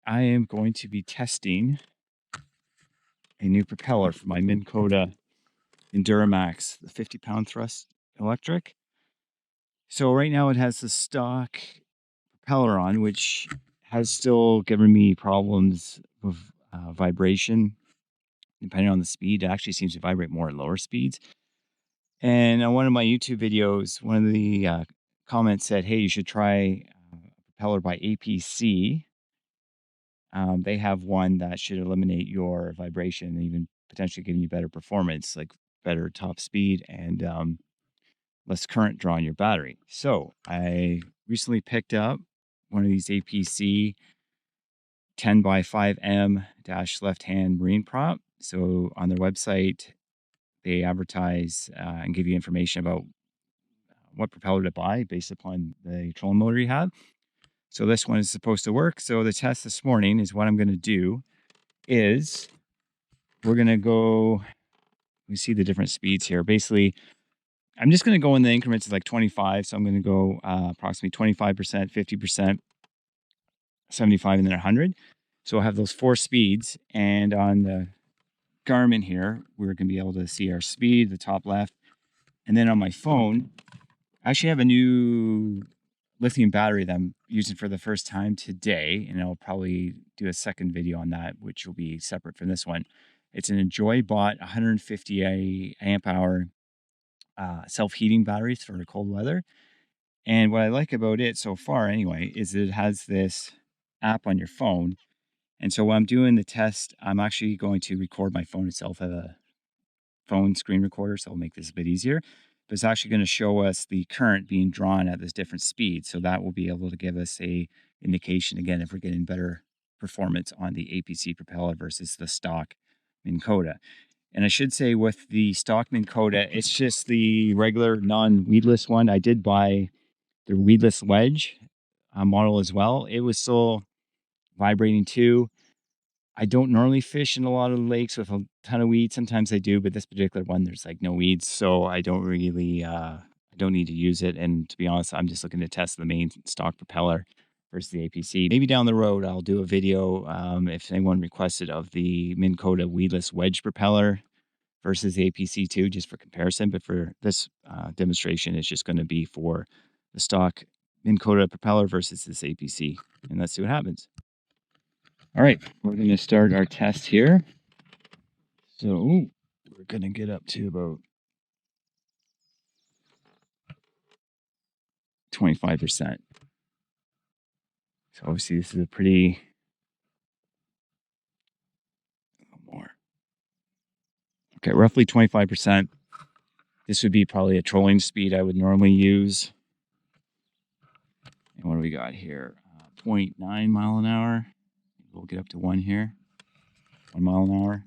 I am going to be testing a new propeller for my Minn Kota Endura Max, the 50-pound thrust electric. So right now it has the stock propeller on, which has still given me problems with vibration. Depending on the speed, it actually seems to vibrate more at lower speeds. And on one of my YouTube videos, one of the comments said, hey, you should try a propeller by APC. They have one that should eliminate your vibration and even potentially giving you better performance, like better top speed and less current draw on your battery. So I recently picked up one of these APC 10 by 5M dash left-hand marine prop. So on their website, they advertise and give you information about what propeller to buy based upon the trolling motor you have. So this one is supposed to work. So the test this morning is what I'm going to do is we're going to go, we see the different speeds here. Basically, I'm just going to go in the increments of like 25. So I'm going to go approximately 25%, 50%, 75, and then 100. So I'll have those 4 speeds. And on the Garmin here, we're going to be able to see our speed, the top left. And then on my phone, I actually have a new lithium battery that I'm using for the first time today. And I'll probably do a second video on that, which will be separate from this one. It's an Enjoy bought 150 amp hour self-heating batteries for the cold weather. And what I like about it so far anyway, is it has this app on your phone. And so while I'm doing the test, I'm actually going to record my phone itself. I have a phone screen recorder, so it'll make this a bit easier. But it's actually going to show us the current being drawn at this different speed. So that will be able to give us a indication, again, if we're getting better performance on the APC propeller versus the stock Minn Kota. And I should say with the stock Minn Kota, it's just the regular non-weedless one. I did buy the weedless wedge model as well. It was still vibrating too. I don't normally fish in a lot of lakes with a ton of weeds. Sometimes I do, but this particular one, there's like no weeds. So I don't really, I don't need to use it. And to be honest, I'm just looking to test the main stock propeller versus the APC. Maybe down the road, I'll do a video if anyone requested of the Minn Kota weedless wedge propeller versus the APC too, just for comparison. But for this demonstration, it's just going to be for the stock Minn Kota propeller versus this APC. And let's see what happens. All right, we're going to start our test here. So we're going to get up to about 25%. So obviously this is a pretty, more. Okay, roughly 25%. This would be probably a trolling speed I would normally use. And what do we got here? 0.9 mile an hour. We'll get up to 1 here. 1 mile an hour.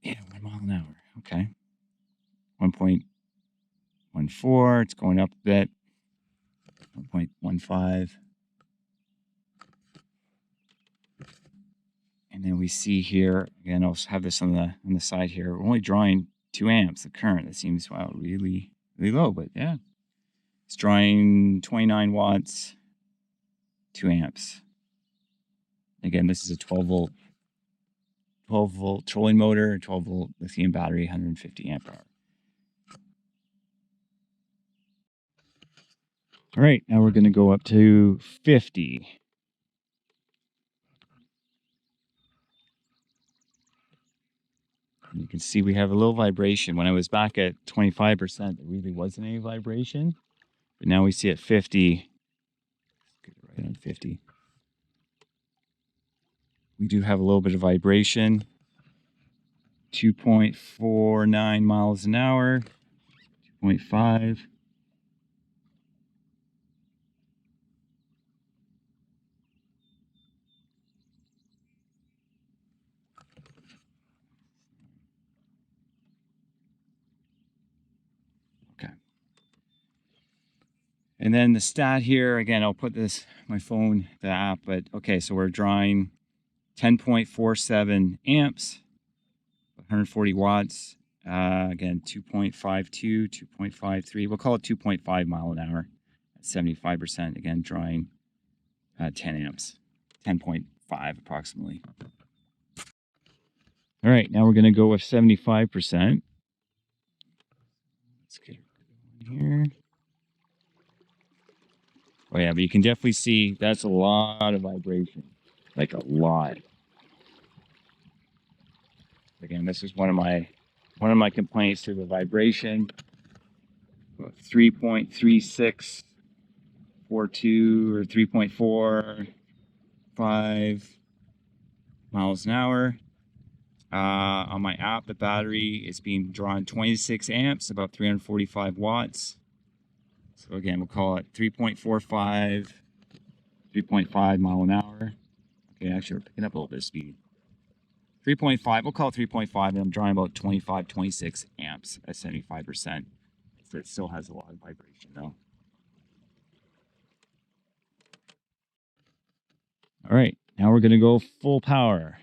Yeah, 1 mile an hour. Okay. 1.14. It's going up a bit. 1.15. And then we see here, again, I'll have this on the side here. We're only drawing 2 amps, the current. That seems, wow, really, really low, but yeah. It's drawing 29 watts, 2 amps. Again, this is a 12 volt trolling motor, 12 volt lithium battery, 150 amp hour. All right, now we're going to go up to 50. And you can see we have a little vibration. When I was back at 25%, there really wasn't any vibration. But now we see at 50. Let's get it right on 50. We do have a little bit of vibration. 2.49 miles an hour. 2.5. Okay. And then the stat here, again, I'll put this, my phone, the app, but okay, so we're drawing 10.47 amps, 140 watts. Again, 2.52, 2.53. We'll call it 2.5 mile an hour. 75%, again, drawing 10 amps, 10.5 approximately. All right, now we're going to go with 75%. Let's get it here. Oh yeah, but you can definitely see that's a lot of vibration, like a lot. Again, this is one of my complaints to the vibration. 3.3642 or 3.45 miles an hour. On my app, the battery is being drawn 26 amps, about 345 watts. So again, we'll call it 3.45, 3.5 mile an hour. Okay, actually, we're picking up a little bit of speed. 3.5, we'll call it 3.5, and I'm drawing about 25, 26 amps at 75%. So it still has a lot of vibration though. All right, now we're gonna go full power.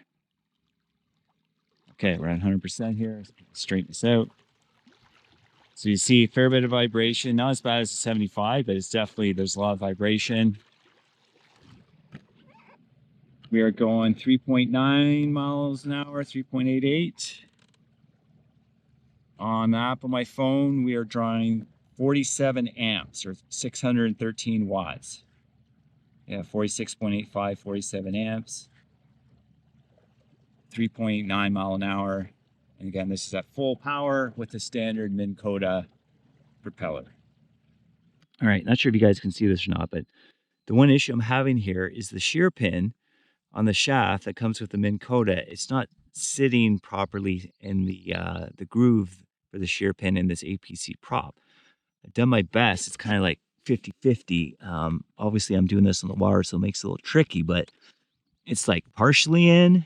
Okay, we're at 100% here. Straighten this out. So you see a fair bit of vibration, not as bad as the 75, but it's definitely, there's a lot of vibration. We are going 3.9 miles an hour, 3.88. On the app on my phone, we are drawing 47 amps or 613 watts. Yeah, 46.85, 47 amps. 3.9 mile an hour. And again, this is at full power with the standard Minn Kota propeller. All right, not sure if you guys can see this or not, but the one issue I'm having here is the shear pin on the shaft that comes with the Minn Kota. It's not sitting properly in the groove for the shear pin in this APC prop. I've done my best. It's kind of like 50-50. Obviously, I'm doing this on the water, so it makes it a little tricky, but it's like partially in.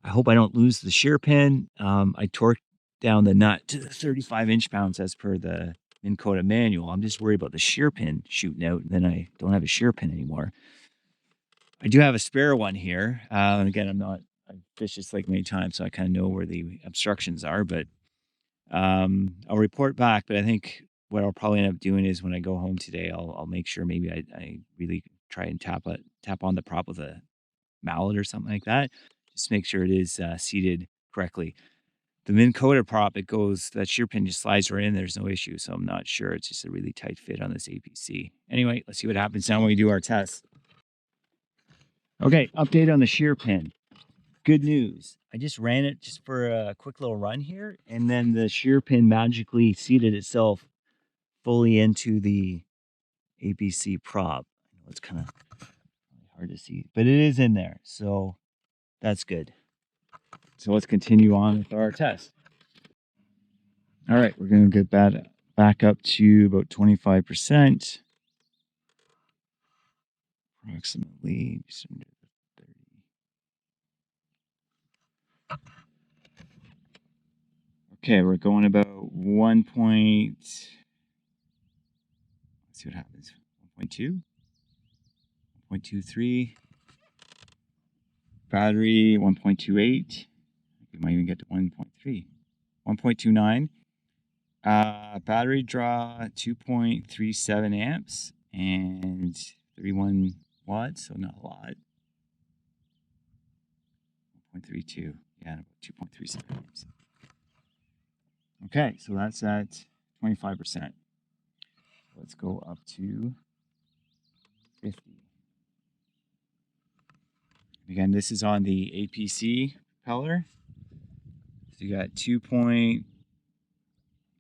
I hope I don't lose the shear pin. I torqued down the nut to the 35 inch-pounds as per the Minn Kota manual. I'm just worried about the shear pin shooting out, and then I don't have a shear pin anymore. I do have a spare one here. And again, I've fished this lake many times, so I kind of know where the obstructions are, but I'll report back. But I think what I'll probably end up doing is when I go home today, I'll make sure maybe I really try and tap on the prop with a mallet or something like that. Just make sure it is seated correctly. The Minn Kota prop, that shear pin just slides right in. There's no issue. So I'm not sure. It's just a really tight fit on this APC. Anyway, let's see what happens now when we do our test. Okay, update on the shear pin. Good news. I just ran it just for a quick little run here, and then the shear pin magically seated itself fully into the APC prop. It's kind of hard to see, but it is in there, so that's good. So let's continue on with our test. All right, we're going to get back up to about 25%. Approximately just under 30. Okay, we're going about 1 point. Let's see what happens. 1.2, 1.23. Battery 1.28. We might even get to 1.3. 1.29. Battery draw 2.37 amps and 31 watts, so not a lot. 1.32, yeah, about 2.37 amps. Okay, so that's at 25%. Let's go up to 50. Again, this is on the APC propeller. So you got 2.4,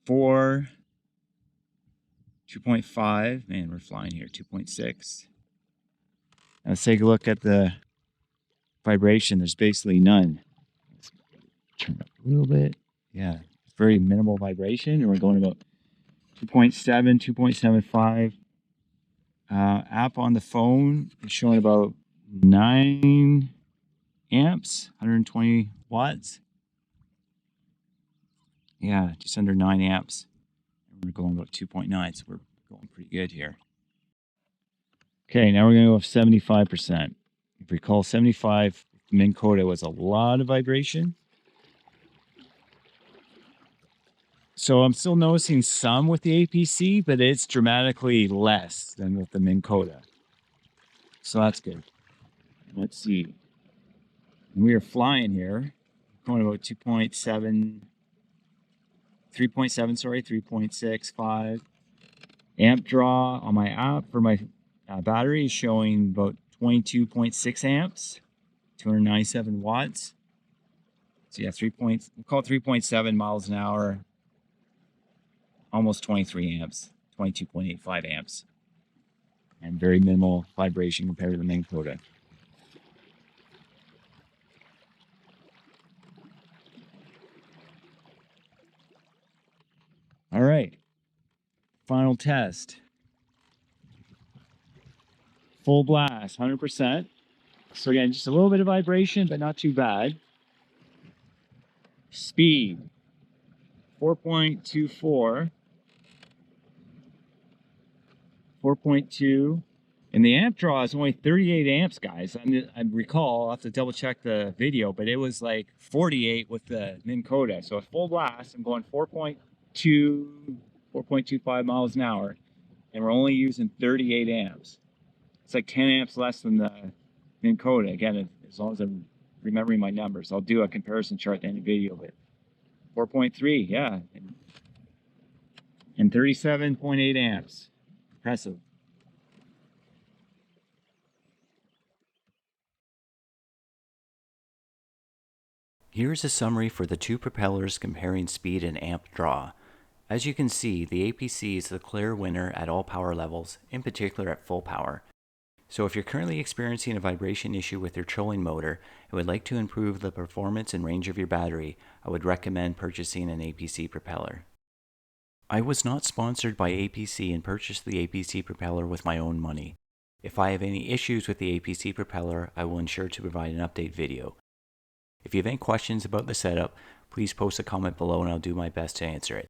2.5, man, we're flying here, 2.6. Now let's take a look at the vibration. There's basically none. Let's turn it up a little bit. Yeah, it's very minimal vibration, and we're going about 2.7, 2.75. App on the phone is showing about 9 amps, 120 watts. Yeah, just under 9 amps. We're going about 2.9, so we're going pretty good here. Okay, now we're going to go with 75%. If you recall, 75 Minn Kota was a lot of vibration. So I'm still noticing some with the APC, but it's dramatically less than with the Minn Kota. So that's good. Let's see. We are flying here, going about 2.7, 3.7, sorry, 3.65. Amp draw on my app for my battery is showing about 22.6 amps, 297 watts. So yeah, we'll call it 3.7 miles an hour, almost 23 amps, 22.85 amps. And very minimal vibration compared to the Minn Kota. All right, final test. Full blast, 100%. So again, just a little bit of vibration, but not too bad. Speed, 4.24, 4.2. And the amp draw is only 38 amps, guys. I recall, I'll have to double check the video, but it was like 48 with the Minn Kota. So at full blast, I'm going 4.2, 4.25 miles an hour, and we're only using 38 amps. It's like 10 amps less than the Minn Kota. Again, as long as I'm remembering my numbers, I'll do a comparison chart at the end of the video, but 4.3, yeah. And 37.8 amps. Impressive. Here's a summary for the two propellers comparing speed and amp draw. As you can see, the APC is the clear winner at all power levels, in particular at full power. So if you're currently experiencing a vibration issue with your trolling motor and would like to improve the performance and range of your battery, I would recommend purchasing an APC propeller. I was not sponsored by APC and purchased the APC propeller with my own money. If I have any issues with the APC propeller, I will ensure to provide an update video. If you have any questions about the setup, please post a comment below and I'll do my best to answer it.